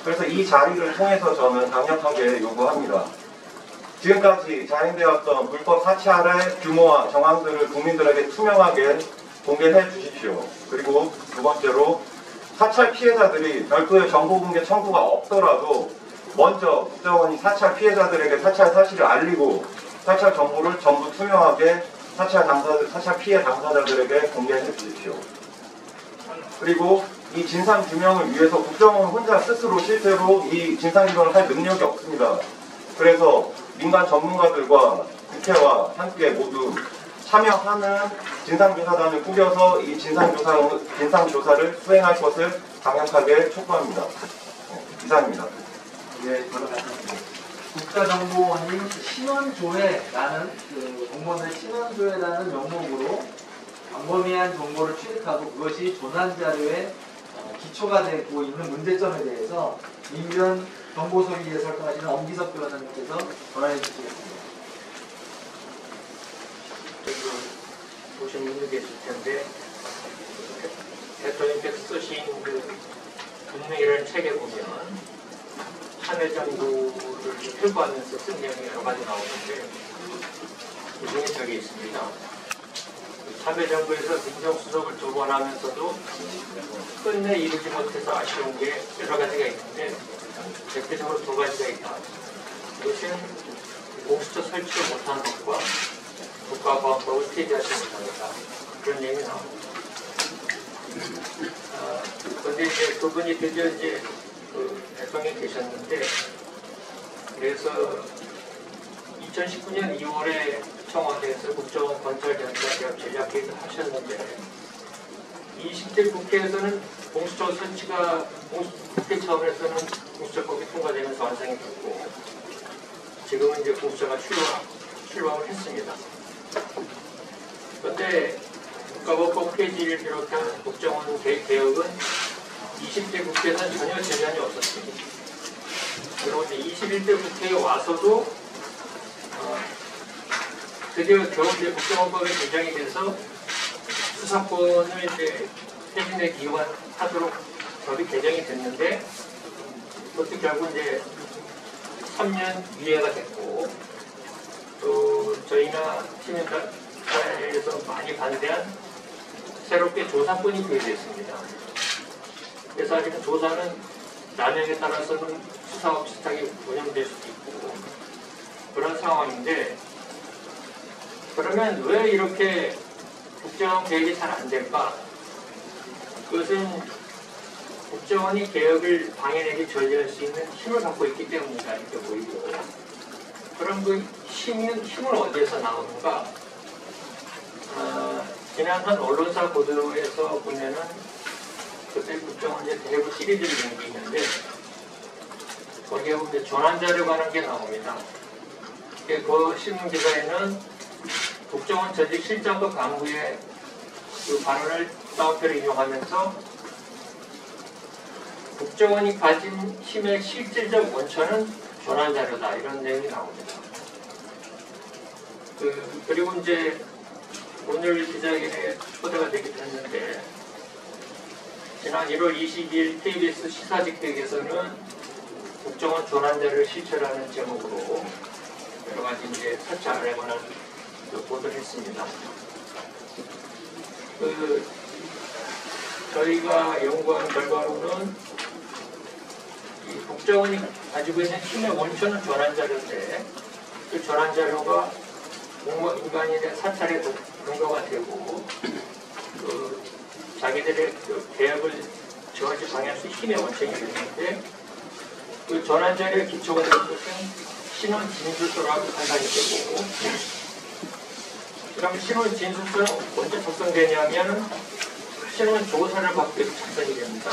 그래서 이 자리를 통해서 저는 강력하게 요구합니다. 지금까지 자행되었던 불법 사찰의 규모와 정황들을 국민들에게 투명하게 공개해 주십시오. 그리고 두 번째로 사찰 피해자들이 별도의 정보 공개 청구가 없더라도 먼저 국정원이 사찰 피해자들에게 사찰 사실을 알리고 사찰 정보를 전부 투명하게 사찰 피해 당사자들에게 공개해 주십시오. 그리고 이 진상 규명을 위해서 국정원 혼자 스스로 실제로 이 진상 규명을 할 능력이 없습니다. 그래서 민간 전문가들과 국회와 함께 모두 참여하는 진상조사단을 꾸려서 이 진상조사를 수행할 것을 강력하게 촉구합니다. 이상입니다. 예, 돌아가셨습니다. 국가정보원이 신원조회라는 공무원의 신원조회라는 명목으로 광범위한 정보를 취득하고 그것이 조난자료의 기초가 되고 있는 문제점에 대해서 민변 정보소위에 설정하시는 엄기석 변호사님께서 전화해 주시겠습니다. 보신 분들 계실 텐데 대통령께서 쓰신 그 분명이라는 책에 보면 참여정부를 표구하면서 쓴 내용이 여러 가지 나오는데 그 중에 저기 있습니다. 참여정부에서 민정수석을 두 번 하면서도 끝내 이루지 못해서 아쉬운 게 여러 가지가 있는데 대표적으로 두 가지가 있다. 이것은 공수처 설치를 못한 것과 국가보안법을 폐지하지 못하겠다. 그런 얘기 나옵니다. 그런데 이제 그분이 드디어 이제 대통령이 되셨는데, 그래서 2019년 2월에 청와대에서 국정원 건설전략 전략 회의를 하셨는데, 20대 국회에서는 공수처 설치가 국회 차원에서는 공수처법이 통과되면서 완성이 됐고, 지금은 이제 공수처가 출범을 했습니다. 그런데 국가보안법 폐지를 비롯한 국정원 개혁은 20대 국회에서는 전혀 제한이 없었습니다. 그리고 이제 21대 국회에 와서도 드디어 겨우 이제 국정원법이 개정이 돼서 수사권을 이제 회신에 기관하도록 법이 개정이 됐는데, 그것도 결국 이제 3년 유예가 됐고, 또 저희나 시민단체에서 많이 반대한 새롭게 조사권이 부여됐습니다. 그래서 사실은 조사는 남용에 따라서는 수사와 비슷하게 운영될 수도 있고 그런 상황인데, 그러면 왜 이렇게 국정원 개혁이 잘 안 될까? 그것은 국정원이 개혁을 방해내게 저지할 수 있는 힘을 갖고 있기 때문이다 이렇게 보이고, 그럼 그 힘은 어디에서 나오는가? 지난 한 언론사 보도에서 보면은 그때 국정원 이제 대부 시리즈를 낸 게 있는데 거기에 보면 전환자료 관한 게 나옵니다. 그 신문 기사에는 국정원 조직 실장급 간부의 그 발언을 따옴표로 인용하면서 국정원이 가진 힘의 실질적 원천은 전환자료다 이런 내용이 나옵니다. 그리고 이제 오늘 기자회견에 초대가 되기도 했는데 지난 1월 22일 KBS 시사직백에서는 국정원 전환자료를 실체라는 제목으로 여러 가지 이제 사찰에 관한 보도를 했습니다. 저희가 연구한 결과로는 이 국정원이 가지고 있는 힘의 원천은 전환자료인데 그 전환자료가 공무원 인간인의 사찰의 근거가 되고 자기들의 개혁을 저지 방해할 수 힘의 원천이 되는데 그 전환자료의 기초가 되는 것은 신원 진술서라고 판단이 되고 그럼 신원 진술서는 언제 작성되냐면 신원 조사를 받기 위해서 작성이 됩니다.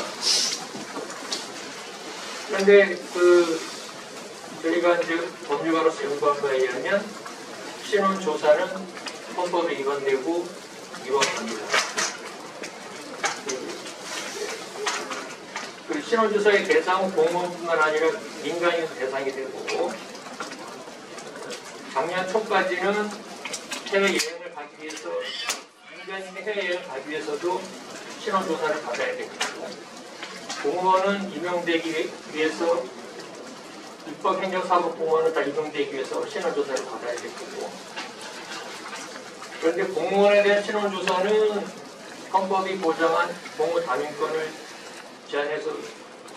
그런데 저희가 이제 법률가로서 연구한 거에 의하면 신원 조사는 헌법에 위반되고 위반합니다. 그 신원 조사의 대상은 공무원뿐만 아니라 민간인 대상이 되고 작년 초까지는 해외여행을 가기 위해서 민간인의 해외여행을 가기 위해서도 신원 조사를 받아야 되고 공무원은 임용되기 위해서 입법행정사법공무원은 다 임용되기 위해서 신원조사를 받아야 되고 그런데 공무원에 대한 신원조사는 헌법이 보장한 공무담임권을 제한해서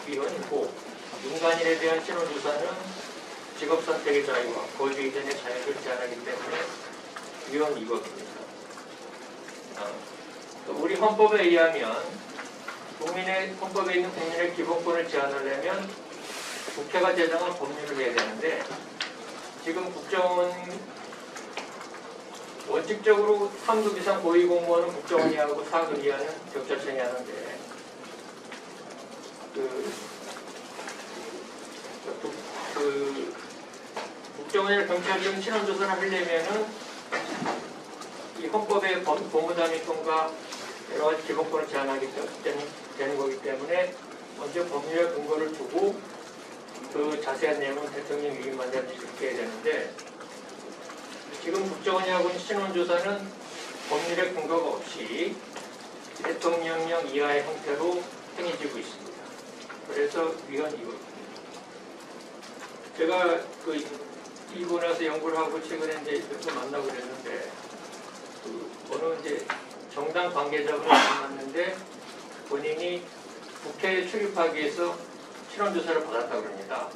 위헌이고 민간인에 대한 신원조사는 직업선택의 자유와 거주 이전의 자유를 제한하기 때문에 위헌 위법입니다. 우리 헌법에 의하면 헌법에 있는 국민의 기본권을 제한하려면 국회가 제정한 법률을 해야 되는데 지금 국정원 원칙적으로 3급 이상 고위공무원은 국정원이 하고 4급 이하는 경찰청이 하는데 국정원이나 경찰청 신원조사를 하려면은 이 헌법의 법무담임권과 여러 가지 기본권을 제한하기 되는 거기 때문에 먼저 법률의 근거를 두고 그 자세한 내용은 대통령 위임만에 그렇게 해야 되는데 지금 국정원이 하고 있는 신원조사는 법률의 근거가 없이 대통령령 이하의 형태로 행해지고 있습니다. 그래서 위헌 이거입니다. 제가 일본에서 연구를 하고 최근에 이제 몇 번 만나고 그랬는데 어느 이제 정당 관계자분을 만났는데 본인이 국회에 출입하기 위해서 신원조사를 받았다고 그럽니다.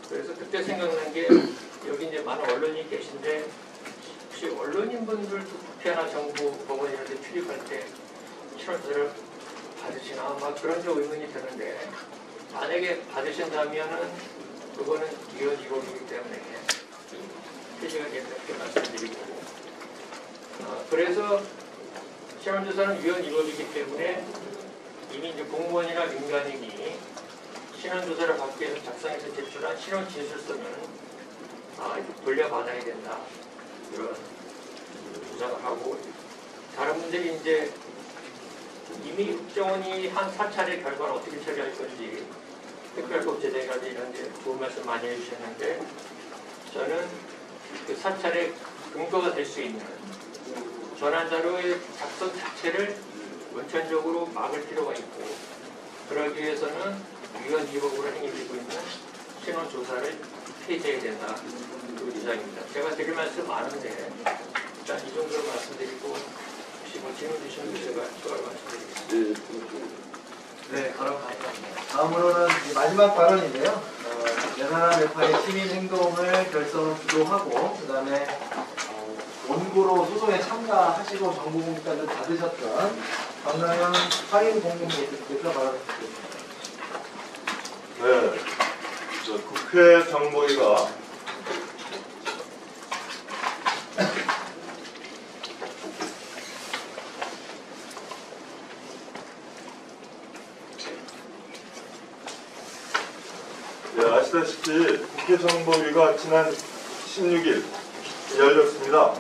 그래서 그때 생각난 게 여기 이제 많은 언론인이 계신데 혹시 언론인분들도 국회나 정부 법원 이런 데 출입할 때 신원조사를 받으시나 막 그런 좀 의문이 드는데 만약에 받으신다면은 그거는 위헌 위법이기 때문에 표시가 이렇게 말씀드리고 그래서 신원조사는 위헌 위법이기 때문에 이미 이제 공무원이나 민간인이 신원조사를 받기 위해서 작성해서 제출한 신원진술서는 돌려받아야 된다 이런 주장을 하고 다른 분들이 이제 이미 국정원이 한 사찰의 결과를 어떻게 처리할 건지 특별법 제정이라든지 이런 데 좋은 말씀 많이 해주셨는데 저는 그 사찰의 근거가 될 수 있는 전환자료의 작성 자체를 원천적으로 막을 필요가 있고 그러기 위해서는 위헌 위법으로 행해지고 있는 신원조사를 폐지해야 된다. 그 주장입니다. 제가 드릴 말씀 많은데 일단 이 정도로 말씀드리고 혹시 뭐 질문 주시면 제가 추가로 말씀드리겠습니다. 네, 다음으로는 마지막 발언인데요. 내나라 내파의 시민 행동을 결성을 주도하고 그 다음에 원고로 소송에 참가하시고 정보공개까지 받으셨던 박나영 상임 공공대표 발언했습니다. 네, 국회 정보위가 아시다시피 국회 정보위가 지난 16일 열렸습니다.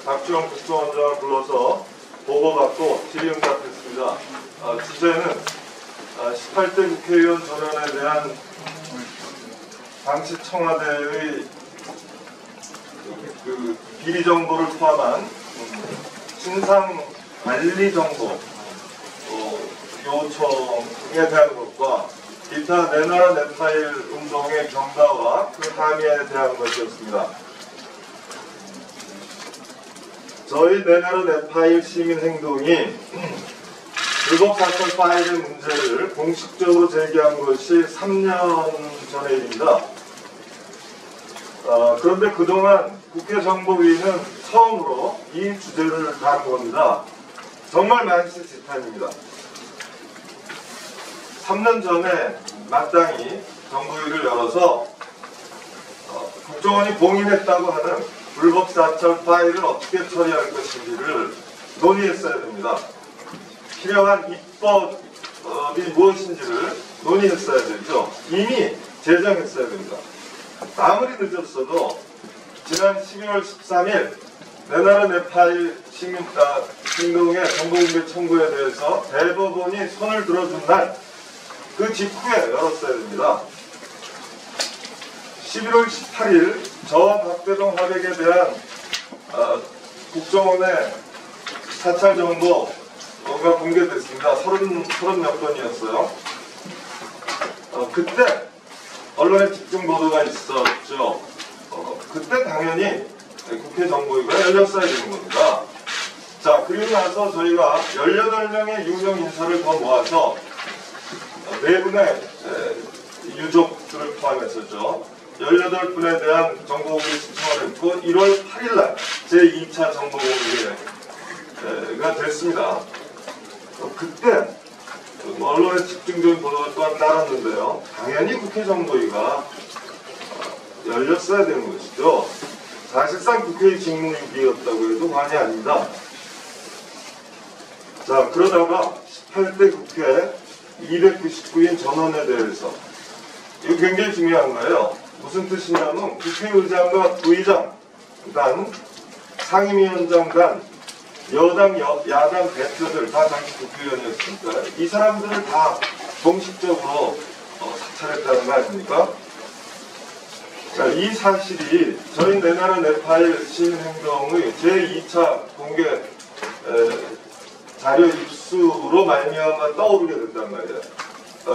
박지원 국정원장을 불러서 보고받고 질의응답했습니다. 주제는 18대 국회의원 전원에 대한 당시 청와대의 그 비리 정보를 포함한 신상 관리 정보 요청에 대한 것과 기타 내 나라 내 파일 운동의 경과와 그 함의에 대한 것이었습니다. 저희 내 나라 내 파일 시민 행동이 불법 사찰 파일의 문제를 공식적으로 제기한 것이 3년 전의 일입니다. 그런데 그동안 국회 정보위는 처음으로 이 주제를 다룬 겁니다. 정말 만시지탄입니다. 3년 전에 마땅히 정보위를 열어서 국정원이 봉인했다고 하는 불법 사찰 파일을 어떻게 처리할 것인지를 논의했어야 됩니다. 필요한 입법이 무엇인지를 논의했어야 되죠. 이미 제정했어야 됩니다. 아무리 늦었어도 지난 12월 13일 내 나라 내 파일 시민행동의 정보공개 청구에 대해서 대법원이 손을 들어준 날 그 직후에 열었어야 됩니다. 11월 18일 저와 박대동 화백에 대한 국정원의 사찰 정보가 공개됐습니다. 30몇 건이었어요. 그때 언론의 집중 보도가 있었죠. 그때 당연히 국회 정보위가 열렸어야 되는 겁니다. 자, 그리고 나서 저희가 18명의 유명 인사를 더 모아서 4분의 유족들을 포함했었죠. 18분에 대한 정보공개 신청을 했고 1월 8일날 제2차 정보공개가 됐습니다. 그때 언론의 집중적인 보도가 또한 따랐는데요. 당연히 국회 정보위가 열렸어야 되는 것이죠. 사실상 국회의 직무유기였다고 해도 과언이 아닙니다. 자, 그러다가 18대 국회 299인 전원에 대해서 이거 굉장히 중요한 거예요. 무슨 뜻이냐면 국회의장과 부의장 단, 상임위원장 단, 여당, 야당 대표들 다 당시 국회의원이었으니까 이 사람들을 다 공식적으로 사찰했다는 거 아닙니까? 자, 이 사실이 저희 내 나라 내 파일 시민행동의 제2차 공개 자료 입수로 말미암아 떠오르게 된단 말이에요.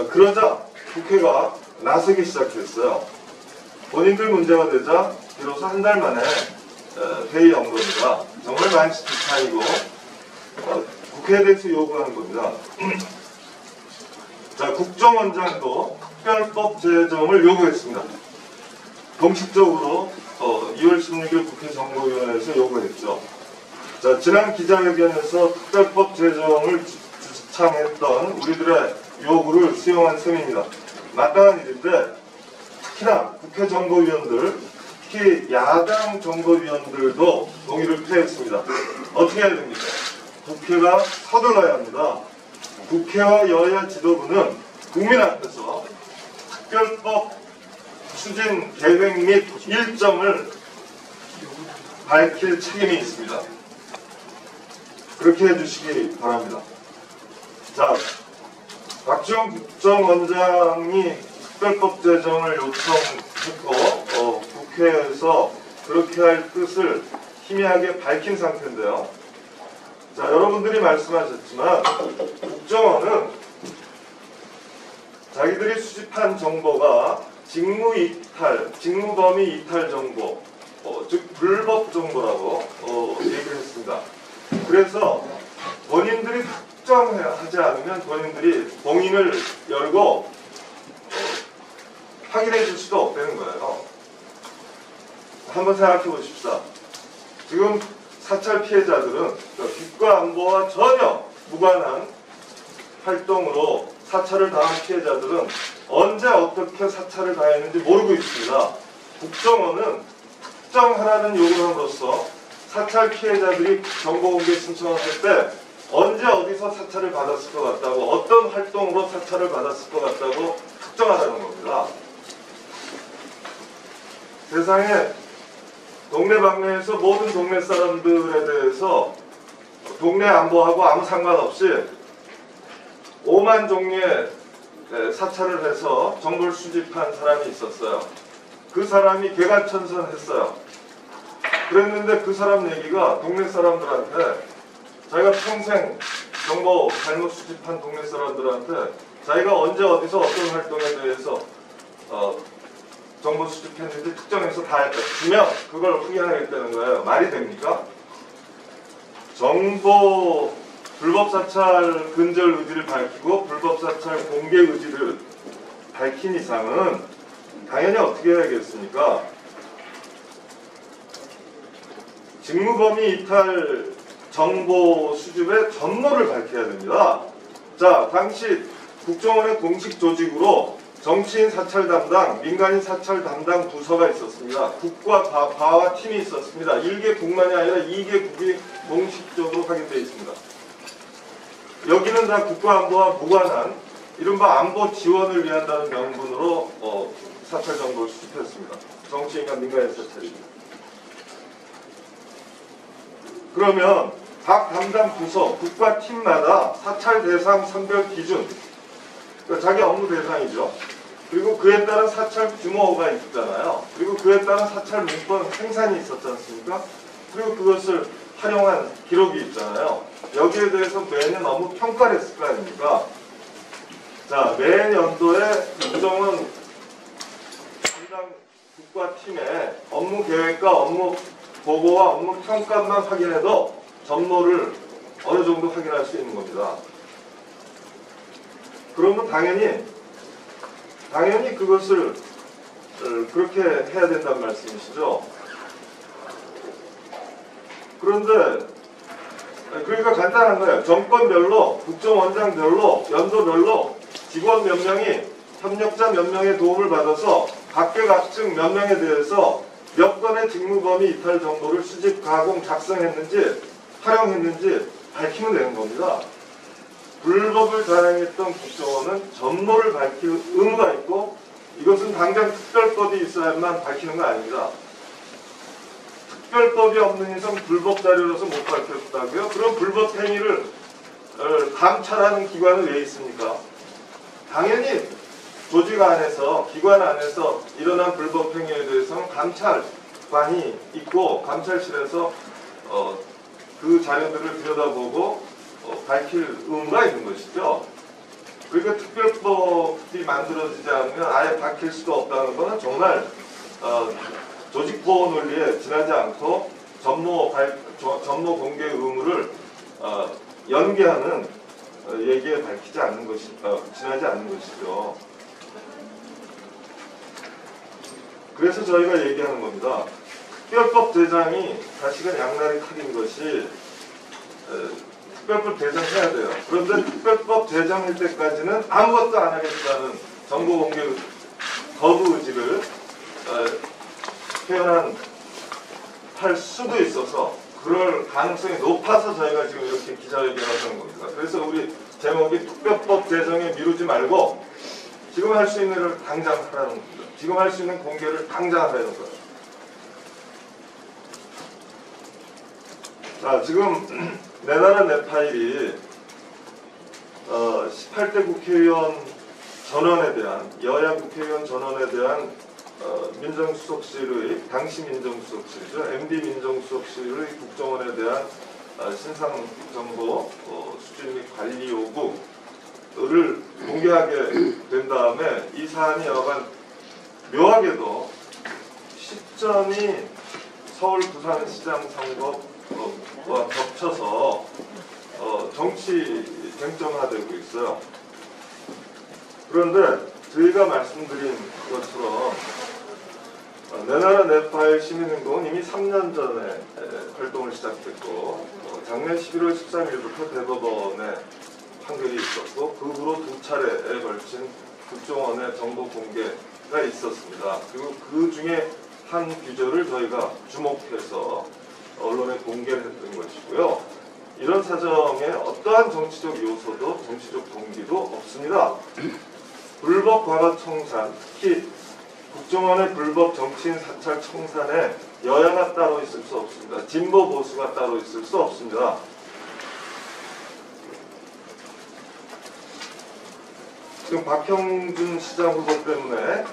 그러자 국회가 나서기 시작했어요. 본인들 문제가 되자 비로소 한 달 만에 회의 연 겁니다. 정말 만시지탄이고 국회에 대해서 요구하는 겁니다. 자, 국정원장도 특별법 제정을 요구했습니다. 공식적으로 2월 16일 국회 정보위원회에서 요구했죠. 자, 지난 기자회견에서 특별법 제정을 주창했던 우리들의 요구를 수용한 셈입니다. 마땅한 일인데 특히나 국회 정보위원들, 특히 야당 정보위원들도 동의를 표했습니다. 어떻게 해야 됩니까? 국회가 서둘러야 합니다. 국회와 여야 지도부는 국민 앞에서 특별법 추진 계획 및 일정을 밝힐 책임이 있습니다. 그렇게 해주시기 바랍니다. 자, 박지원 국정원장이 특별법 제정을 요청했고 국회에서 그렇게 할 뜻을 희미하게 밝힌 상태인데요. 자, 여러분들이 말씀하셨지만 국정원은 자기들이 수집한 정보가 직무범위 이탈 정보, 즉 불법 정보라고 얘기를 했습니다. 그래서 본인들이 특정하지 않으면 본인들이 봉인을 열고 확인해 줄 수도 없다는 거예요. 한번 생각해 보십시다. 지금 사찰 피해자들은 국가 안보와 전혀 무관한 활동으로 사찰을 당한 피해자들은 언제 어떻게 사찰을 당했는지 모르고 있습니다. 국정원은 특정하라는 요구를 함으로써 사찰 피해자들이 정보공개 신청을 할 때 언제 어디서 사찰을 받았을 것 같다고, 어떤 활동으로 사찰을 받았을 것 같다고 특정하라는 겁니다. 세상에 동네방네에서 모든 동네 사람들에 대해서 동네 안보하고 아무 상관없이 5만 종류의 사찰을 해서 정보를 수집한 사람이 있었어요. 그 사람이 개간천선했어요. 그랬는데 그 사람 얘기가 동네 사람들한테 자기가 평생 정보 잘못 수집한 동네 사람들한테 자기가 언제 어디서 어떤 활동에 대해서 정보 수집했는지 특정해서 다 주면 그걸 확인하겠다는 거예요. 말이 됩니까? 정보 불법 사찰 근절 의지를 밝히고 불법 사찰 공개 의지를 밝힌 이상은 당연히 어떻게 해야겠습니까? 직무범위 이탈 정보 수집의 전모를 밝혀야 됩니다. 자, 당시 국정원의 공식 조직으로 정치인 사찰 담당, 민간인 사찰 담당 부서가 있었습니다. 국과 바와 팀이 있었습니다. 1개국만이 아니라 2개국이 공식적으로 확인되어 있습니다. 여기는 다 국가안보와 무관한 이른바 안보 지원을 위한다는 명분으로 사찰 정보를 수집했습니다. 정치인과 민간인 사찰입니다. 그러면 각 담당 부서, 국가팀마다 사찰 대상 선별 기준, 그러니까 자기 업무 대상이죠. 그리고 그에 따른 사찰 규모가 있잖아요. 그리고 그에 따른 사찰 문건 생산이 있었지 않습니까? 그리고 그것을 활용한 기록이 있잖아요. 여기에 대해서 매년 업무 평가를 했을 거 아닙니까? 자, 매년도에 국정원 담당 국가팀의 업무 계획과 업무 보고와 업무 평가만 확인해도 전모를 어느 정도 확인할 수 있는 겁니다. 그러면 당연히 그것을 그렇게 해야 된다는 말씀이시죠. 그런데 그러니까 간단한 거예요. 정권별로, 국정원장별로, 연도별로 직원 몇 명이 협력자 몇 명의 도움을 받아서 각계각층 몇 명에 대해서 몇 건의 직무범위 이탈 정보를 수집, 가공, 작성했는지 활용했는지 밝히면 되는 겁니다. 불법을 자행했던 국정원은 전모를 밝힐 의무가 있고 이것은 당장 특별법이 있어야만 밝히는 거 아닙니다. 특별법이 없는 이상 불법 자료로서 못 밝혔다고요? 그럼 불법 행위를 감찰하는 기관은 왜 있습니까? 당연히 조직 안에서, 기관 안에서 일어난 불법 행위에 대해서는 감찰관이 있고 감찰실에서 그 자료들을 들여다보고 밝힐 의무가 있는 것이죠. 그러니까 특별법이 만들어지지 않으면 아예 밝힐 수도 없다는 것은 정말 조직보호 논리에 지나지 않고 전모 공개 의무를 연계하는 얘기에 밝히지 않는 것이 지나지 않는 것이죠. 그래서 저희가 얘기하는 겁니다. 특별법 제정이 다시금 양날의 칼인 것이 특별법 제정해야 돼요. 그런데 특별법 제정할 때까지는 아무것도 안 하겠다는 정보 공개 거부 의지를 표현할 수도 있어서 그럴 가능성이 높아서 저희가 지금 이렇게 기자회견을 하는 겁니다. 그래서 우리 제목이 특별법 제정에 미루지 말고 지금 할 수 있는 일을 당장 하라는 겁니다. 지금 할 수 있는 공개를 당장 하라는 거예요. 자, 지금 내 나라 내 파일이 18대 국회의원 전원에 대한 여야 국회의원 전원에 대한 민정수석실의 당시 민정수석실이죠. MD 민정수석실의 국정원에 대한 신상정보 수집 및 관리 요구를 공개하게 된 다음에 이 사안이 여간 묘하게도 시점이 서울 부산시장 선거와 겹쳐서 정치 쟁점화되고 있어요. 그런데 저희가 말씀드린 것처럼 내 나라 내 파일 시민행동은 이미 3년 전에 활동을 시작했고 작년 11월 13일부터 대법원에 판결이 있었고 그 후로 2차례에 걸친 국정원의 정보 공개가 있었습니다. 그리고 그 중에 한 규절을 저희가 주목해서 언론에 공개를 했던 것이고요. 이런 사정에 어떠한 정치적 요소도 정치적 동기도 없습니다. 불법 과거 청산, 특히 국정원의 불법 정치인 사찰 청산에 여야가 따로 있을 수 없습니다. 진보 보수가 따로 있을 수 없습니다. 지금 박형준 시장 후보 때문에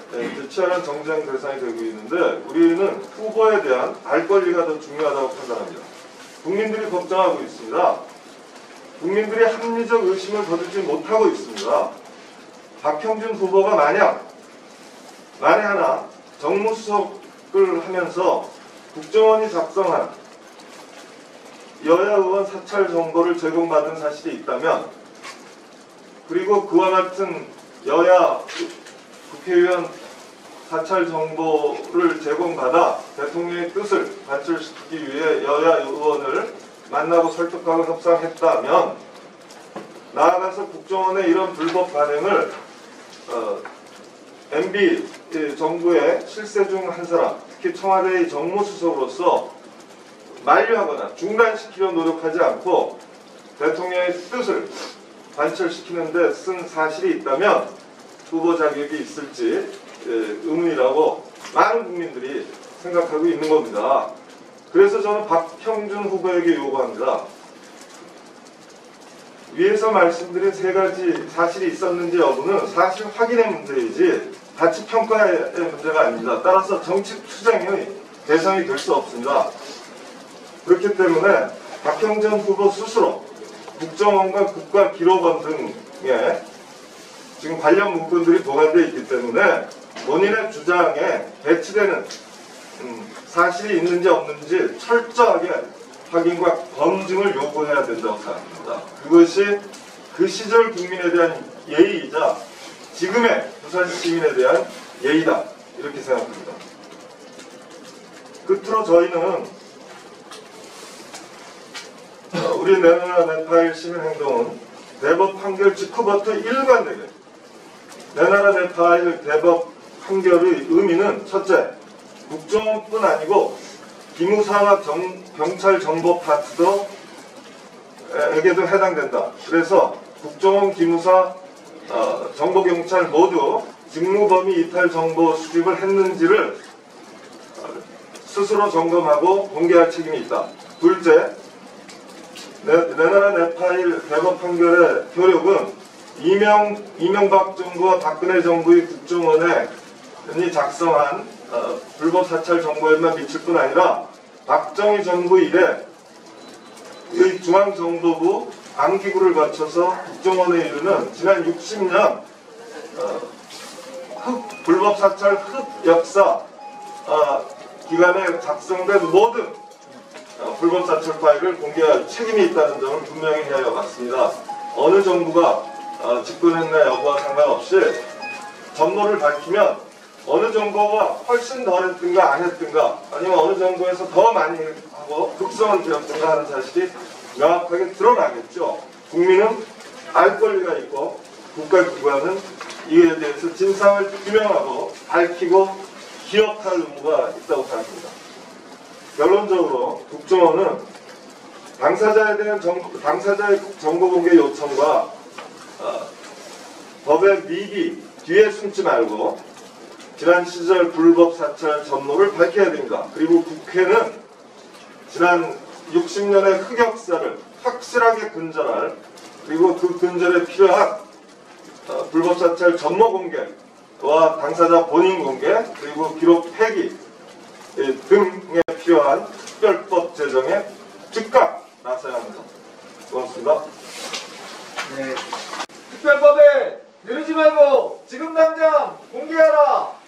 치열한 정쟁 대상이 되고 있는데 우리는 후보에 대한 알 권리가 더 중요하다고 판단합니다. 국민들이 걱정하고 있습니다. 국민들이 합리적 의심을 거두지 못하고 있습니다. 박형준 후보가 만에 하나 정무수석을 하면서 국정원이 작성한 여야 의원 사찰 정보를 제공받은 사실이 있다면, 그리고 그와 같은 여야 국회의원 사찰 정보를 제공받아 대통령의 뜻을 관철시키기 위해 여야 의원을 만나고 설득하고 협상했다면, 나아가서 국정원의 이런 불법 반응을 MB 정부의 실세 중 한 사람, 특히 청와대의 정무수석으로서 만류하거나 중단시키려 노력하지 않고 대통령의 뜻을 관철시키는 데 쓴 사실이 있다면 후보 자격이 있을지 의문이라고 많은 국민들이 생각하고 있는 겁니다. 그래서 저는 박형준 후보에게 요구합니다. 위에서 말씀드린 세 가지 사실이 있었는지 여부는 사실 확인의 문제이지 가치 평가의 문제가 아닙니다. 따라서 정치 투쟁의 대상이 될 수 없습니다. 그렇기 때문에 박형준 후보 스스로 국정원과 국가기록원 등에 지금 관련 문건들이 보관되어 있기 때문에 본인의 주장에 배치되는 사실이 있는지 없는지 철저하게 확인과 검증을 요구해야 된다고 생각합니다. 그것이 그 시절 국민에 대한 예의이자 지금의 부산 시민에 대한 예의다, 이렇게 생각합니다. 끝으로 저희는 우리 내나라 내파일 시민행동은 대법 판결 직후부터 일관되게 내나라 내파일 대법 판결의 의미는 첫째, 국정원뿐 아니고 기무사와 경찰 정보 파트도 에게도 해당된다. 그래서 국정원, 기무사, 정보경찰 모두 직무범위 이탈 정보 수집을 했는지를 스스로 점검하고 공개할 책임이 있다. 둘째, 내나라 내파일 대법 판결의 효력은 이명박 정부와 박근혜 정부의 국정원에 작성한 불법 사찰 정보에만 미칠 뿐 아니라 박정희 정부 이래 이 중앙정보부 안기구를 거쳐서 국정원에 이르는 지난 60년 불법 사찰 흑역사 기간에 작성된 모든 불법 사찰 파일을 공개할 책임이 있다는 점을 분명히 해야 맞습니다. 어느 정부가 집권했나 여부와 상관없이 전모를 밝히면 어느 정부가 훨씬 더 했든가 안 했든가 아니면 어느 정부에서 더 많이 하고 극성을 되었든가 하는 사실이 명확하게 드러나겠죠. 국민은 알 권리가 있고 국가기관은 이에 대해서 진상을 규명하고 밝히고 기억할 의무가 있다고 생각합니다. 결론적으로 국정원은 당사자에 대한 당사자의 정보공개 요청과 법의 미비 뒤에 숨지 말고 지난 시절 불법 사찰 전모를 밝혀야 됩니다. 그리고 국회는 지난 60년의 흑역사를 확실하게 근절할, 그리고 그 근절에 필요한 불법 사찰 전모 공개와 당사자 본인 공개, 그리고 기록 폐기 등에 필요한 특별법 제정에 즉각 나서야 합니다. 고맙습니다. 네. 특별법에 미루지 말고 지금 당장 공개하라.